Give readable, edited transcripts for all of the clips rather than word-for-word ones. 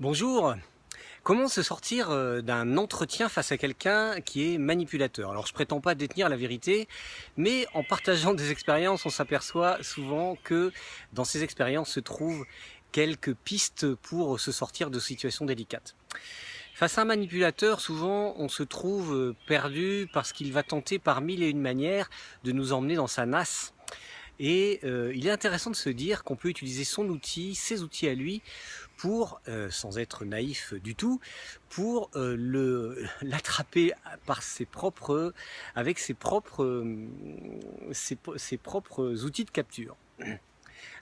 Bonjour, comment se sortir d'un entretien face à quelqu'un qui est manipulateur? Alors je prétends pas détenir la vérité, mais en partageant des expériences, on s'aperçoit souvent que dans ces expériences se trouvent quelques pistes pour se sortir de situations délicates. Face à un manipulateur, souvent on se trouve perdu parce qu'il va tenter par mille et une manières de nous emmener dans sa nasse. Et il est intéressant de se dire qu'on peut utiliser son outil, ses outils à lui, pour, sans être naïf du tout, pour l'attraper par avec ses propres outils de capture.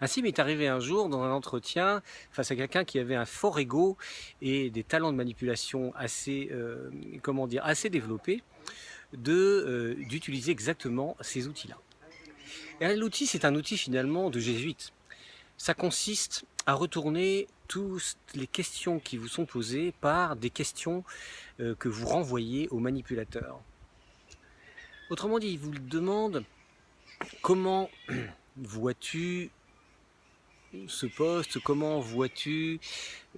Ainsi m'est arrivé un jour dans un entretien face à quelqu'un qui avait un fort ego et des talents de manipulation assez développés, d'utiliser exactement ces outils-là. Et l'outil, c'est un outil finalement de jésuite. Ça consiste à retourner toutes les questions qui vous sont posées par des questions que vous renvoyez au manipulateur. Autrement dit, il vous demande comment vois-tu ce poste, comment vois-tu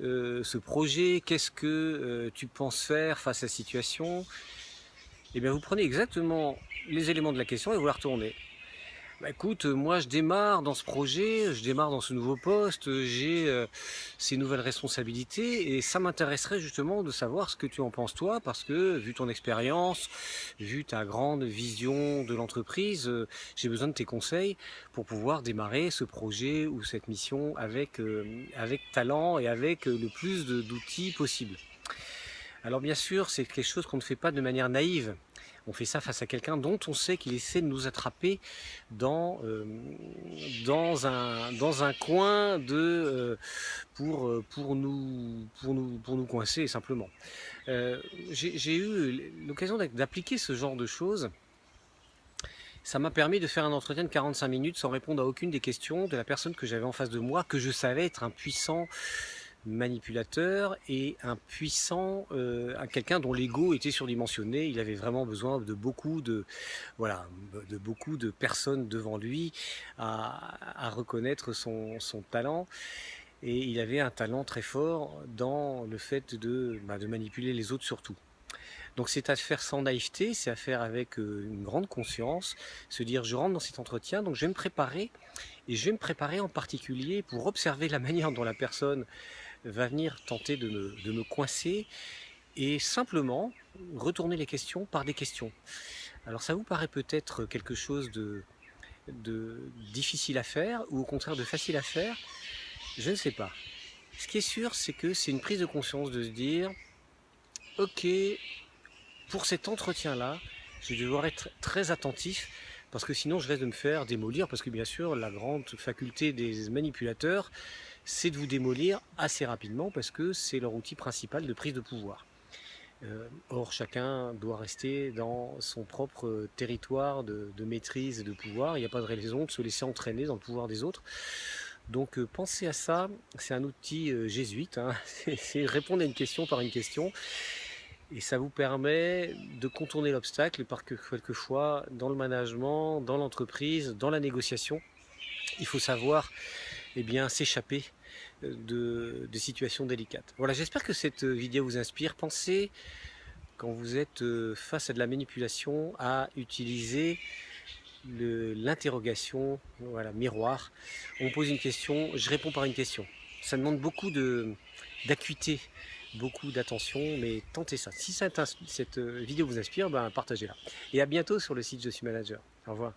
ce projet, qu'est-ce que tu penses faire face à la situation. Et bien vous prenez exactement les éléments de la question et vous la retournez. Bah écoute, moi je démarre dans ce projet, je démarre dans ce nouveau poste, j'ai ces nouvelles responsabilités et ça m'intéresserait justement de savoir ce que tu en penses toi parce que vu ton expérience, vu ta grande vision de l'entreprise, j'ai besoin de tes conseils pour pouvoir démarrer ce projet ou cette mission avec talent et avec le plus d'outils possible. Alors bien sûr, c'est quelque chose qu'on ne fait pas de manière naïve. On fait ça face à quelqu'un dont on sait qu'il essaie de nous attraper dans, euh, dans un coin pour nous coincer simplement. J'ai eu l'occasion d'appliquer ce genre de choses. Ça m'a permis de faire un entretien de 45 minutes sans répondre à aucune des questions de la personne que j'avais en face de moi, que je savais être un puissant manipulateur et un puissant, quelqu'un dont l'ego était surdimensionné. Il avait vraiment besoin de beaucoup de personnes devant lui à reconnaître son talent. Et il avait un talent très fort dans le fait de manipuler les autres surtout. Donc c'est à faire sans naïveté, c'est à faire avec une grande conscience, se dire je rentre dans cet entretien, donc je vais me préparer, et je vais me préparer en particulier pour observer la manière dont la personne va venir tenter de me coincer et simplement retourner les questions par des questions. Alors ça vous paraît peut-être quelque chose de difficile à faire ou au contraire de facile à faire, je ne sais pas. Ce qui est sûr, c'est que c'est une prise de conscience de se dire ok, pour cet entretien-là, je vais devoir être très attentif parce que sinon je risque de me faire démolir parce que bien sûr la grande faculté des manipulateurs c'est de vous démolir assez rapidement parce que c'est leur outil principal de prise de pouvoir. Or chacun doit rester dans son propre territoire de maîtrise et de pouvoir, il n'y a pas de raison de se laisser entraîner dans le pouvoir des autres. Donc pensez à ça, c'est un outil jésuite, hein. C'est répondre à une question par une question. Et ça vous permet de contourner l'obstacle parce que quelquefois, dans le management, dans l'entreprise, dans la négociation, il faut savoir s'échapper de situations délicates. Voilà, j'espère que cette vidéo vous inspire. Pensez, quand vous êtes face à de la manipulation, à utiliser l'interrogation, voilà, miroir. On me pose une question, je réponds par une question. Ça demande beaucoup d'acuité, beaucoup d'attention, mais tentez ça. Si cette vidéo vous inspire, partagez-la. Et à bientôt sur le site Je suis manager. Au revoir.